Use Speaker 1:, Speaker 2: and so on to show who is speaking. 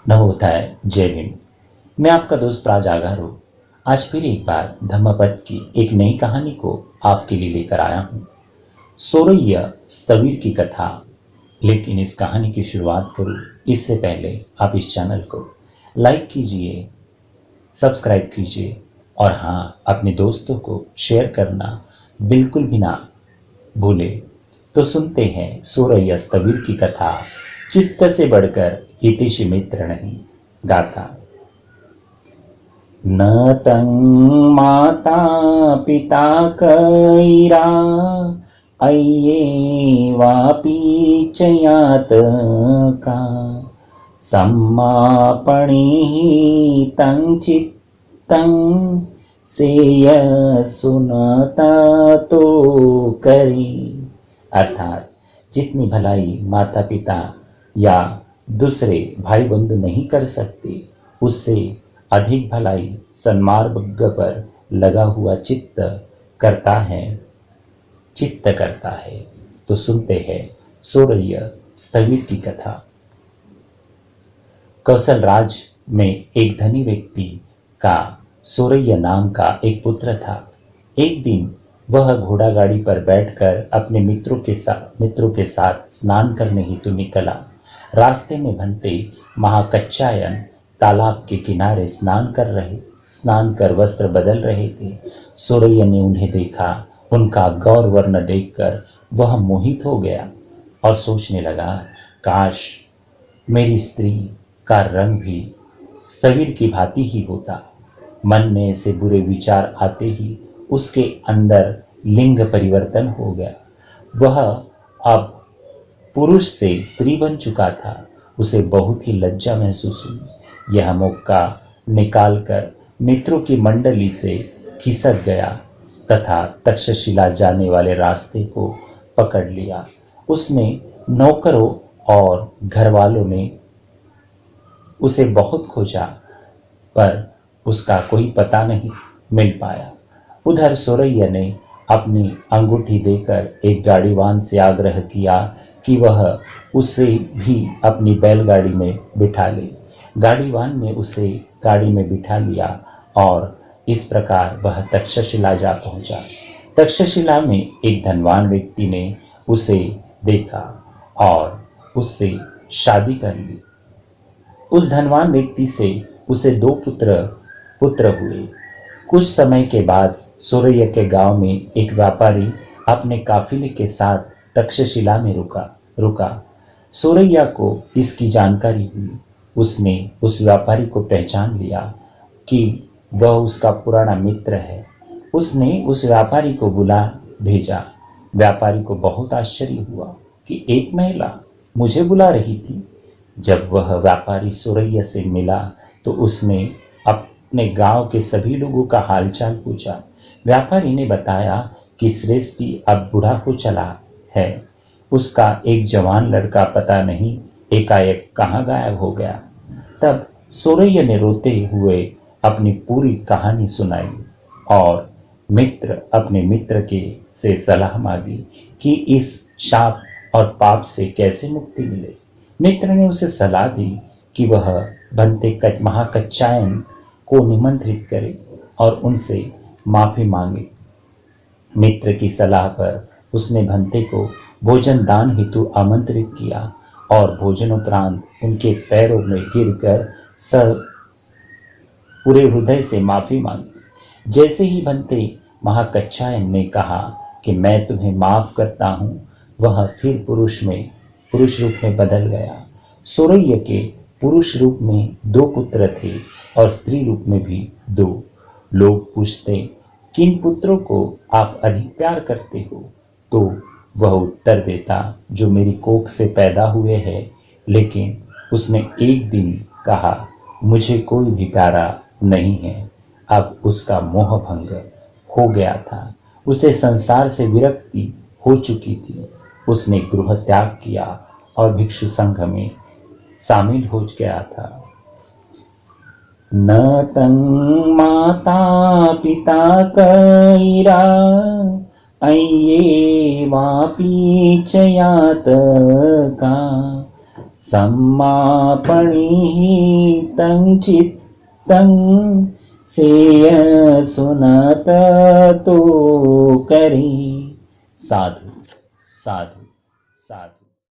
Speaker 1: नमोताय जय भीम। मैं आपका दोस्त प्राज आगारू आज फिर एक बार धम्मपद की एक नई कहानी को आपके लिए लेकर आया हूँ। सोरैया स्थविर की कथा। लेकिन इस कहानी की शुरुआत करूँ इससे पहले आप इस चैनल को लाइक कीजिए, सब्सक्राइब कीजिए और हाँ, अपने दोस्तों को शेयर करना बिल्कुल भी ना भूले। तो सुनते हैं सोरैया स्थविर की कथा। चित्त से बढ़कर हितैषी मित्र नहीं। गाथा। न तं माता पिता कैरा अय्येवापि च यातका सम्मापणिः तं चित्तं सेयसुनता तो करी। अर्थात जितनी भलाई माता पिता या दूसरे भाई बंधु नहीं कर सकते, उससे अधिक भलाई सन्मार्ग पर लगा हुआ चित्त करता है। तो सुनते हैं सोरैया स्थविर की कथा। कौशल राज में एक धनी व्यक्ति का सोरैया नाम का एक पुत्र था। एक दिन वह घोड़ा गाड़ी पर बैठकर अपने मित्रों के साथ स्नान करने हेतु निकला। रास्ते में बनते महाकच्छायन तालाब के किनारे स्नान कर वस्त्र बदल रहे थे। सोरैया ने उन्हें देखा। उनका गौर वर्ण देखकर वह मोहित हो गया और सोचने लगा, काश मेरी स्त्री का रंग भी स्थविर की भांति ही होता। मन में ऐसे बुरे विचार आते ही उसके अंदर लिंग परिवर्तन हो गया। वह अब पुरुष से स्त्री बन चुका था। उसे बहुत ही लज्जा महसूस हुई। यह मौका निकालकर मित्रों की मंडली से खिसक गया तथा तक्षशिला जाने वाले रास्ते को पकड़ लिया। उसने नौकरों और घर वालों ने उसे बहुत खोजा, पर उसका कोई पता नहीं मिल पाया। उधर सोरैया ने अपनी अंगूठी देकर एक गाड़ीवान से आग्रह किया कि वह उसे भी अपनी बैलगाड़ी में बिठा ले। गाड़ीवान ने उसे गाड़ी में बिठा लिया और इस प्रकार वह तक्षशिला जा पहुंचा। तक्षशिला में एक धनवान व्यक्ति ने उसे देखा और उससे शादी कर ली। उस धनवान व्यक्ति से उसे दो पुत्र हुए। कुछ समय के बाद सोरैया के गांव में एक व्यापारी अपने काफिले के साथ तक्षशिला में रुका। सोरैया को इसकी जानकारी हुई। उसने उस व्यापारी को पहचान लिया कि वह उसका पुराना मित्र है। उसने उस व्यापारी को बुला भेजा। व्यापारी को बहुत आश्चर्य हुआ कि एक महिला मुझे बुला रही थी। जब वह व्यापारी सोरैया से मिला तो उसने अपने गांव के सभी लोगों का हालचाल पूछा। व्यापारी ने बताया कि श्रेष्ठी अब बूढ़ा हो चला है। उसका एक जवान लड़का पता नहीं एकाएक कहाँ गायब हो गया। तब सोरैया ने रोते हुए अपनी पूरी कहानी सुनाई और अपने मित्र के से सलाह मांगी कि इस शाप और पाप से कैसे मुक्ति मिले। मित्र ने उसे सलाह दी कि वह बनते महाकच्छायन को निमंत्रित करे और उनसे माफी मांगे। मित्र की सलाह पर उसने भंते को भोजन दान हेतु आमंत्रित किया और भोजनोपरांत उनके पैरों में गिरकर पूरे हृदय से माफी मांगी। जैसे ही भंते महाकच्छायन ने कहा कि मैं तुम्हें माफ करता हूं, वह फिर पुरुष रूप में बदल गया। सोरैया के पुरुष रूप में 2 पुत्र थे और स्त्री रूप में भी 2। लोग पूछते, किन पुत्रों को आप अधिक प्यार करते हो? तो वह उत्तर देता, जो मेरी कोख से पैदा हुए हैं। लेकिन उसने एक दिन कहा, मुझे कोई भी प्यारा नहीं है। अब उसका मोह भंग हो गया था। उसे संसार से विरक्ति हो चुकी थी। उसने गृह त्याग किया और भिक्षु संघ में शामिल हो गया था। न तं माता पिता कैरा अय्येवापि च यातका सम्मापणिः नीतं चित्तं सेय सुनात तो करी। साधु साधु साधु।